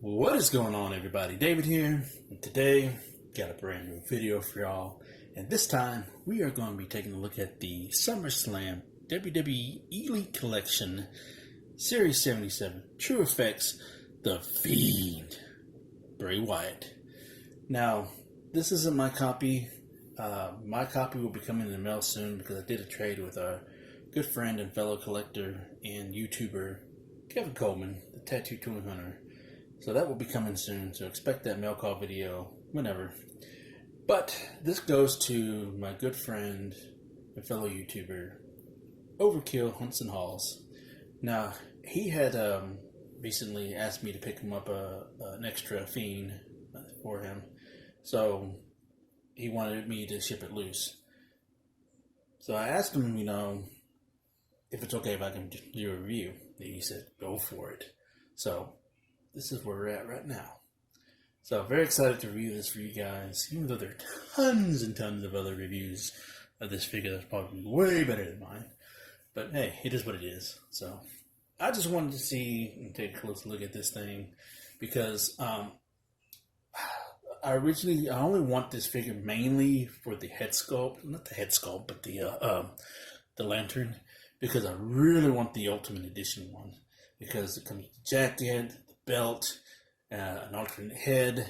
What is going on, everybody? David here, and today got a brand new video for y'all. And this time we are going to be taking a look at the SummerSlam WWE Elite Collection Series 77 True Effects, the Fiend Bray Wyatt. Now, this isn't my copy. My copy will be coming in the mail soon because I did a trade with our good friend and fellow collector and YouTuber Kevin Coleman, the Tattoo Toy Hunter. So that will be coming soon, so expect that mail call video whenever. But this goes to my good friend and fellow YouTuber, Overkill Hunts and Hauls. Now, he had recently asked me to pick him up an extra Fiend for him. So he wanted me to ship it loose. So I asked him, if it's okay if I can do a review. And he said, go for it. So this is where we're at right now. So very excited to review this for you guys, even though there are tons and tons of other reviews of this figure that's probably way better than mine. But hey, it is what it is. So I just wanted to see and take a close look at this thing because I only want this figure mainly for the head sculpt, not the head sculpt, but the lantern, because I really want the Ultimate Edition one because it comes with the jacket, belt, an alternate head,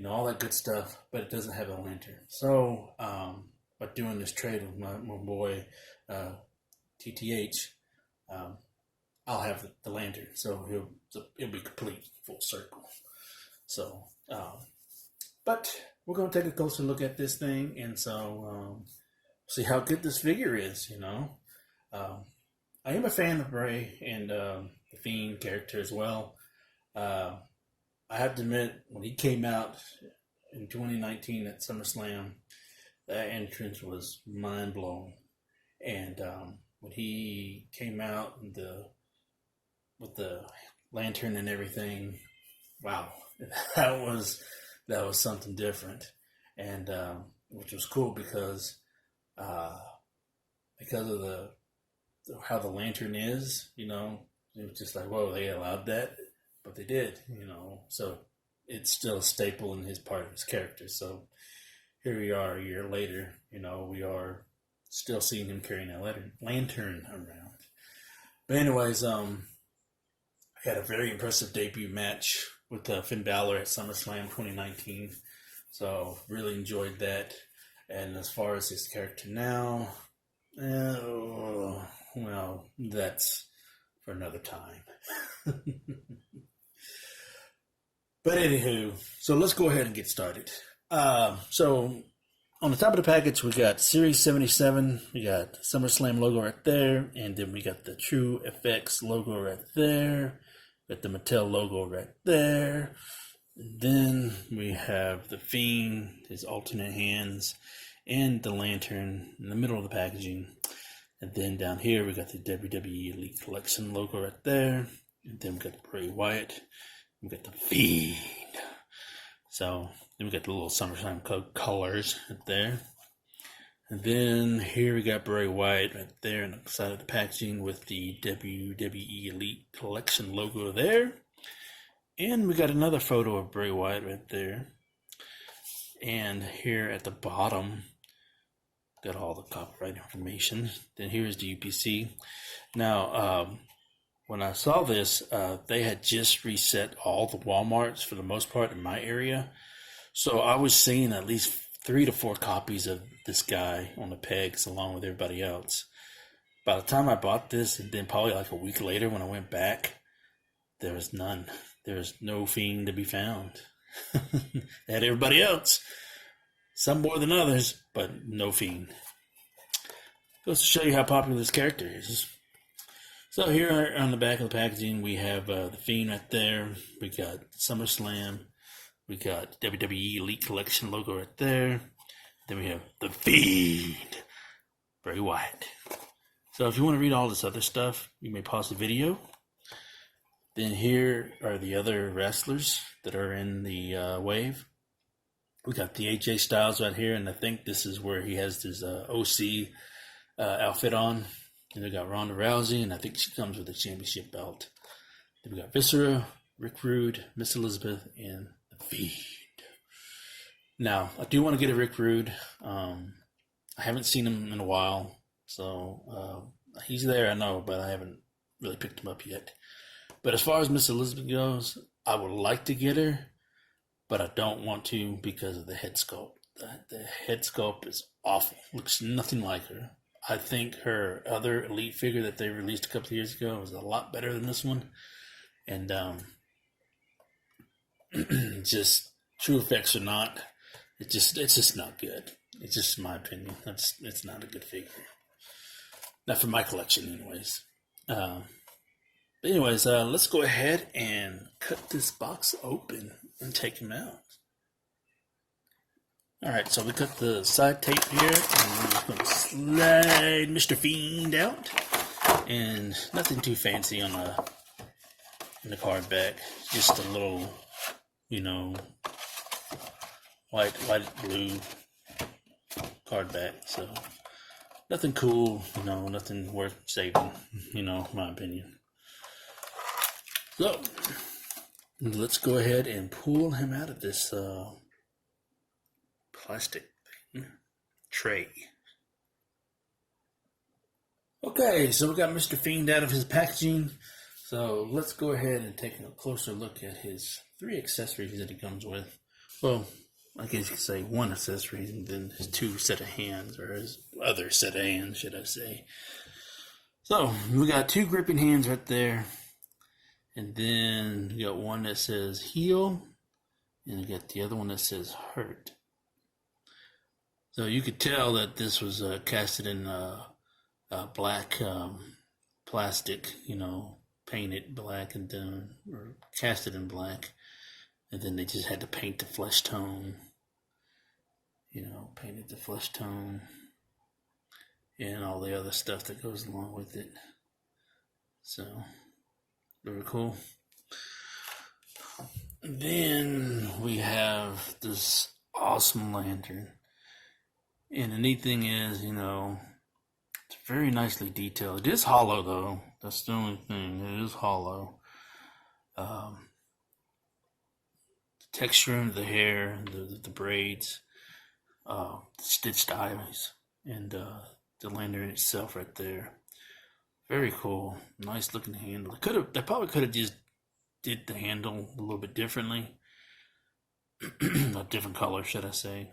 all that good stuff, but it doesn't have a lantern. So, by doing this trade with my boy, TTH, I'll have the lantern, so it'll be complete, full circle. So, but we're going to take a closer look at this thing, and so, see how good this figure is, I am a fan of Bray and the Fiend character as well. I have to admit, when he came out in 2019 at SummerSlam, that entrance was mind-blowing. And when he came out with the lantern and everything, wow, that was something different. And which was cool because of how the lantern is, it was just like, whoa, they allowed that. But they did, so it's still a staple in his part of his character. So here we are a year later, we are still seeing him carrying that lantern around. But anyways, I had a very impressive debut match with Finn Balor at SummerSlam 2019. So really enjoyed that. And as far as his character now, well, that's for another time. But anywho, so let's go ahead and get started. So on the top of the package, we got Series 77. We got SummerSlam logo right there. And then we got the True FX logo right there. Got the Mattel logo right there. And then we have the Fiend, his alternate hands, and the lantern in the middle of the packaging. And then down here, we got the WWE Elite Collection logo right there. And then we got the Bray Wyatt. We got the Fiend. So then we got the little SummerSlam colors right there. And then here we got Bray Wyatt right there on the side of the packaging with the WWE Elite Collection logo there. And we got another photo of Bray Wyatt right there. And here at the bottom, got all the copyright information. Then here's the UPC. Now, when I saw this, they had just reset all the Walmarts for the most part in my area. So I was seeing at least 3 to 4 copies of this guy on the pegs along with everybody else. By the time I bought this, and then probably like a week later when I went back, there was none. There was no Fiend to be found. They had everybody else. Some more than others, but no Fiend. Goes to show you how popular this character is. So here on the back of the packaging, we have the Fiend right there. We got SummerSlam. We got WWE Elite Collection logo right there. Then we have the Fiend, Bray Wyatt. So if you want to read all this other stuff, you may pause the video. Then here are the other wrestlers that are in the wave. We got the AJ Styles right here, and I think this is where he has his OC outfit on. And we got Ronda Rousey, and I think she comes with a championship belt. Then we got Viscera, Rick Rude, Miss Elizabeth, and the Fiend. Now, I do want to get a Rick Rude. I haven't seen him in a while, so he's there, I know, but I haven't really picked him up yet. But as far as Miss Elizabeth goes, I would like to get her, but I don't want to because of the head sculpt. The head sculpt is awful. Looks nothing like her. I think her other Elite figure that they released a couple of years ago was a lot better than this one. And just true effects or not, it's just not good. It's just my opinion. It's not a good figure. Not for my collection, anyways. Let's go ahead and cut this box open and take him out. Alright, so we cut the side tape here, and we're just going to slide Mr. Fiend out. And nothing too fancy on the card back. Just a little, white, blue card back. So, nothing cool, nothing worth saving, my opinion. So, let's go ahead and pull him out of this plastic tray. Okay, so we got Mr. Fiend out of his packaging. So let's go ahead and take a closer look at his 3 accessories that he comes with. Well, I guess you could say 1 accessory and then his 2 set of hands, or his other set of hands, should I say. So we got 2 gripping hands right there. And then you got one that says heal, and you got the other one that says hurt. So you could tell that this was casted in black plastic, painted black and then, or casted in black, and then they just had to paint the flesh tone, painted the flesh tone, and all the other stuff that goes along with it. So, very cool. Then we have this awesome lantern. And the neat thing is, it's very nicely detailed. It is hollow, though. That's the only thing. It is hollow. The texture of the hair, the braids, the stitched eyes, and the lantern itself right there. Very cool. Nice looking handle. They probably could have just did the handle a little bit differently. A different color, should I say.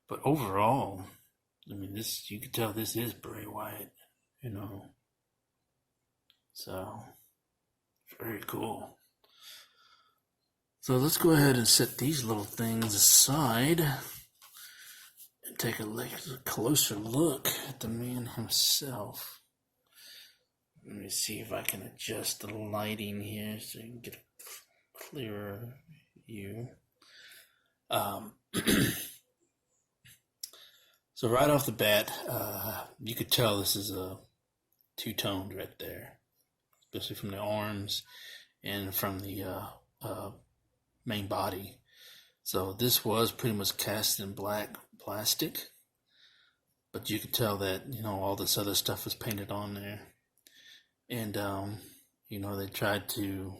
But overall, you can tell this is Bray Wyatt, So, very cool. So let's go ahead and set these little things aside and take a closer look at the man himself. Let me see if I can adjust the lighting here so you can get a clearer view. So right off the bat, you could tell this is a two-toned right there, especially from the arms and from the main body. So this was pretty much cast in black plastic, but you could tell that, all this other stuff was painted on there. And, they tried to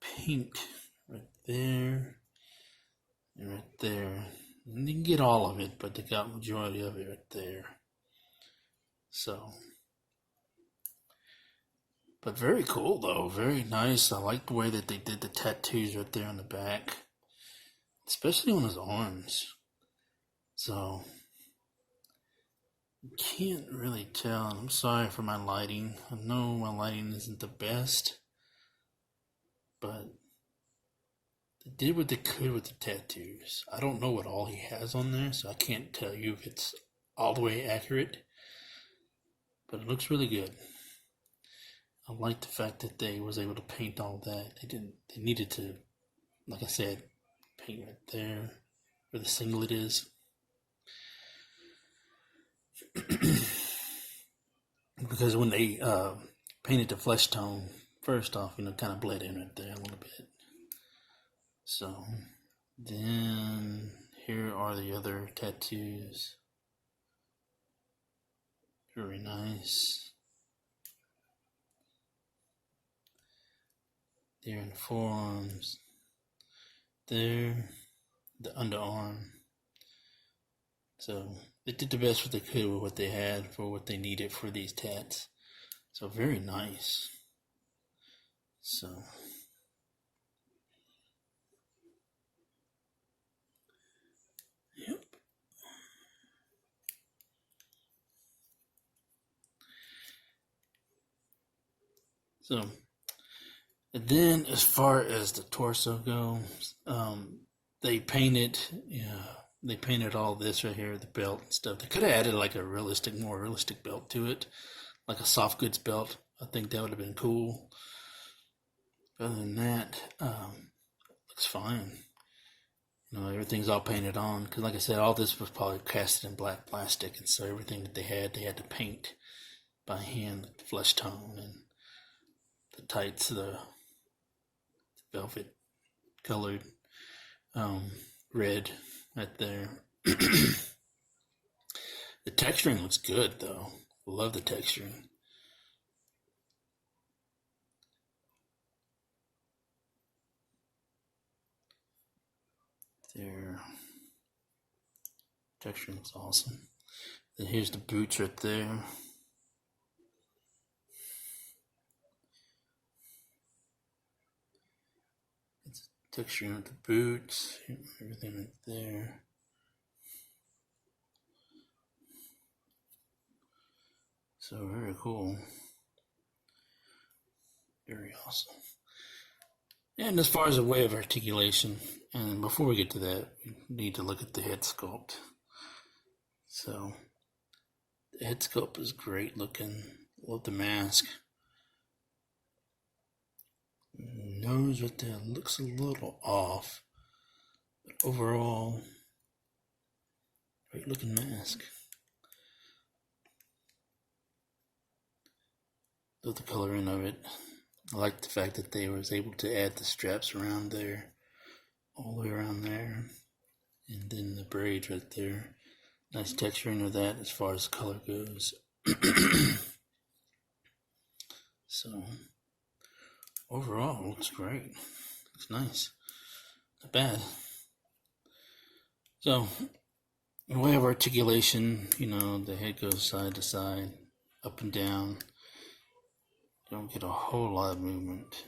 paint right there and right there. And they didn't get all of it, but they got majority of it right there. So, but very cool though, very nice. I like the way that they did the tattoos right there on the back, especially on his arms. So, you can't really tell. I'm sorry for my lighting. I know my lighting isn't the best, but they did what they could with the tattoos. I don't know what all he has on there, so I can't tell you if it's all the way accurate, but it looks really good. I like the fact that they was able to paint all that. They needed to, like I said, paint right there where the singlet is. Because when they painted the flesh tone, first off, kind of bled in right there a little bit. So, then here are the other tattoos. Very nice. there in the forearms, there, the underarm. So they did the best what they could with what they had for what they needed for these tats. So very nice. So yep. So and then as far as the torso goes, they painted all this right here, the belt and stuff. They could have added like a more realistic belt to it, like a soft goods belt. I think that would have been cool. Other than that, looks fine. Everything's all painted on. Because like I said, all this was probably casted in black plastic. And so everything that they had to paint by hand, like the flesh tone and the tights, the velvet colored red right there. The texturing looks good, though. Love the texturing. There. Texturing looks awesome. Then here's the boots right there. It's texturing of the boots. Everything right there. So very cool. Very awesome. And as far as a way of articulation, and before we get to that, we need to look at the head sculpt. So, the head sculpt is great looking. Love the mask. Nose right there looks a little off, but overall, great looking mask. Love the coloring of it. I like the fact that they was able to add the straps around there, all the way around there, and then the braids right there. Nice texturing of that as far as the color goes. So, overall, looks great. Looks nice. Not bad. So, in way of articulation, the head goes side to side, up and down. You don't get a whole lot of movement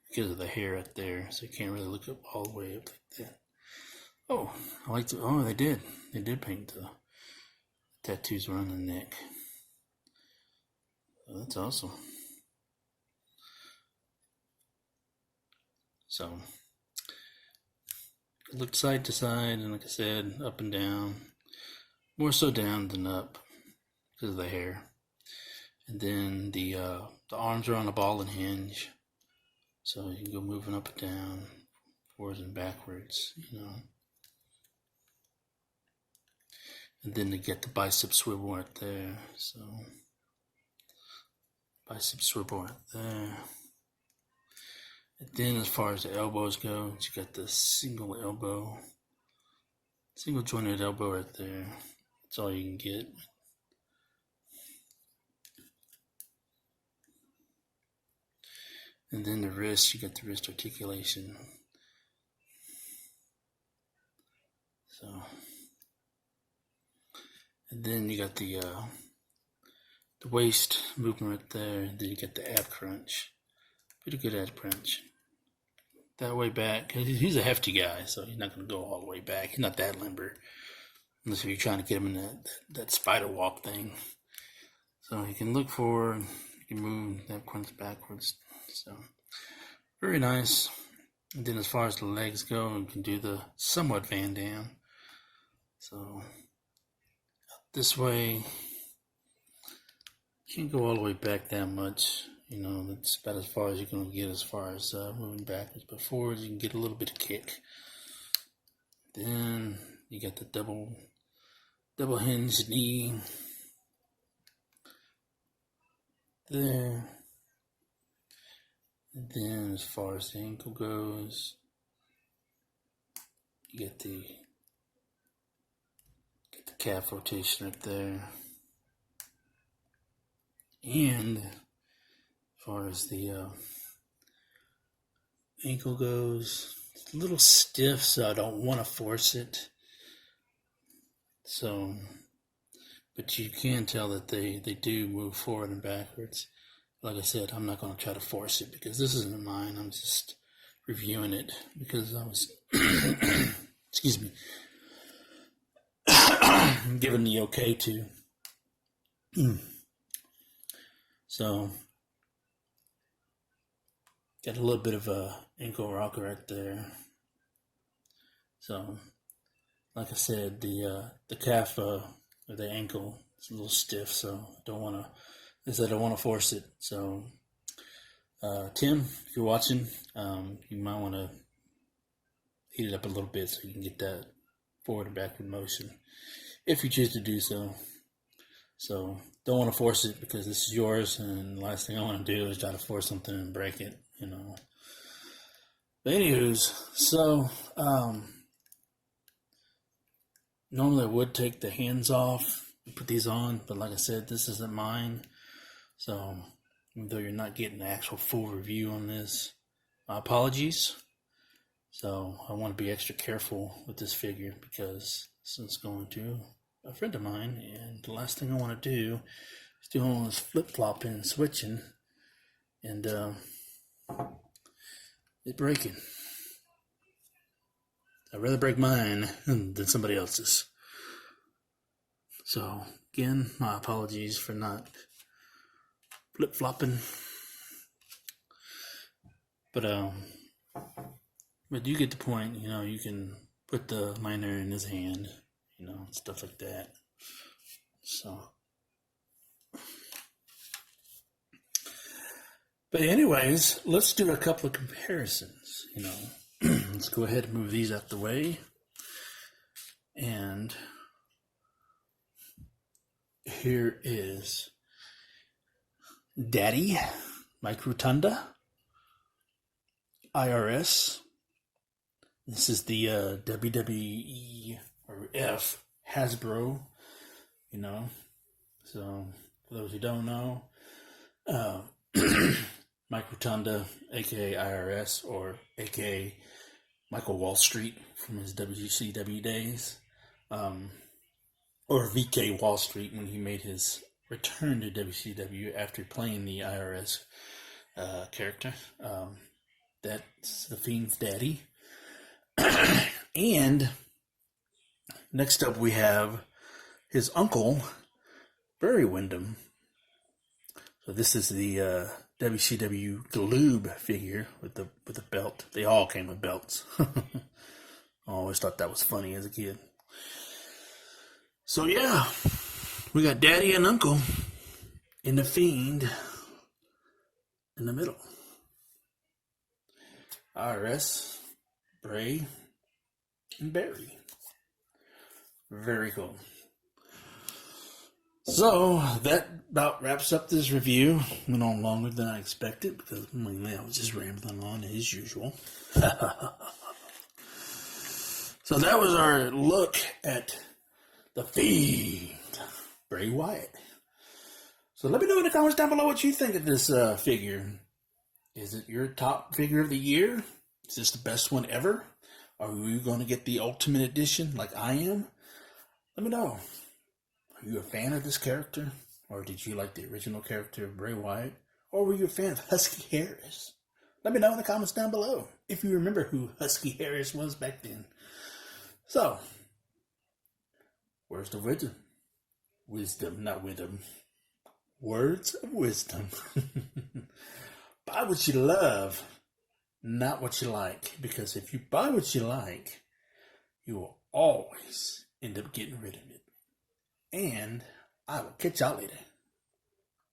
because of the hair up there, so you can't really look up all the way up like that. Oh, they did paint the tattoos around the neck. So that's awesome. So, look side to side, and like I said, up and down. More so down than up because of the hair. And then the arms are on a ball and hinge, so you can go moving up and down, forwards and backwards, And then to get the bicep swivel right there, so bicep swivel right there. And then as far as the elbows go, you got the single jointed elbow right there. That's all you can get. And then the wrist, you got the wrist articulation. So, and then you got the waist movement right there. And then you got the ab crunch. Pretty good ab crunch. That way back, cause he's a hefty guy, so he's not going to go all the way back. He's not that limber, unless if you're trying to get him in that spider walk thing. So you can look forward, you can move that crunch backwards. So very nice. And then as far as the legs go, you can do the somewhat Van Dam. So this way, you can't go all the way back that much. That's about as far as you're going to get as far as moving backwards. But forwards, you can get a little bit of kick. Then you got the double hinge knee there. And then as far as the ankle goes, you get the calf rotation right there. And as far as the ankle goes. It's a little stiff, so I don't want to force it. So, but you can tell that they do move forward and backwards. Like I said, I'm not going to try to force it because this isn't mine. I'm just reviewing it because I was, excuse me, given the okay to. So, got a little bit of a ankle rocker right there. So, like I said, the calf or the ankle is a little stiff, so I don't want to force it. So, Tim, if you're watching, you might want to heat it up a little bit so you can get that forward and backward motion, if you choose to do so. So, don't want to force it because this is yours, and the last thing I want to do is try to force something and break it, you know. But anywho's, so, normally I would take the hands off and put these on, but like I said, this isn't mine. So, even though you're not getting the actual full review on this, my apologies. So, I want to be extra careful with this figure because this is going to a friend of mine, and the last thing I want to do is do all this flip-flopping and switching, and it's breaking. I'd rather break mine than somebody else's. So, again, my apologies for not flip-flopping. But you get the point, you know, you can put the liner in his hand, you know, stuff like that. So, but anyways, let's do a couple of comparisons, you know. Let's go ahead and move these out the way. And here is Daddy, Mike Rotunda, IRS. This is the WWE or F Hasbro, you know. So, for those who don't know, Mike Rotunda, aka IRS, or aka Michael Wall Street from his WCW days, or VK Wall Street when he made his return to WCW after playing the IRS character. That's the Fiend's daddy. And next up we have his uncle, Barry Windham. So this is the WCW Gloob figure with the belt. They all came with belts. I always thought that was funny as a kid. So yeah, we got Daddy and Uncle in the Fiend in the middle. IRS, Bray, and Barry. Very cool. So, that about wraps up this review. Went on longer than I expected because I was just rambling on as usual. So that was our look at the Fiend Bray Wyatt. So let me know in the comments down below what you think of this figure. Is it your top figure of the year? Is this the best one ever? Are you going to get the Ultimate Edition like I am? Let me know. Are you a fan of this character? Or did you like the original character of Bray Wyatt? Or were you a fan of Husky Harris? Let me know in the comments down below if you remember who Husky Harris was back then. So, where's the wisdom? Wisdom, not wisdom. Words of wisdom. Buy what you love, not what you like. Because if you buy what you like, you will always end up getting rid of it. And I will catch y'all later.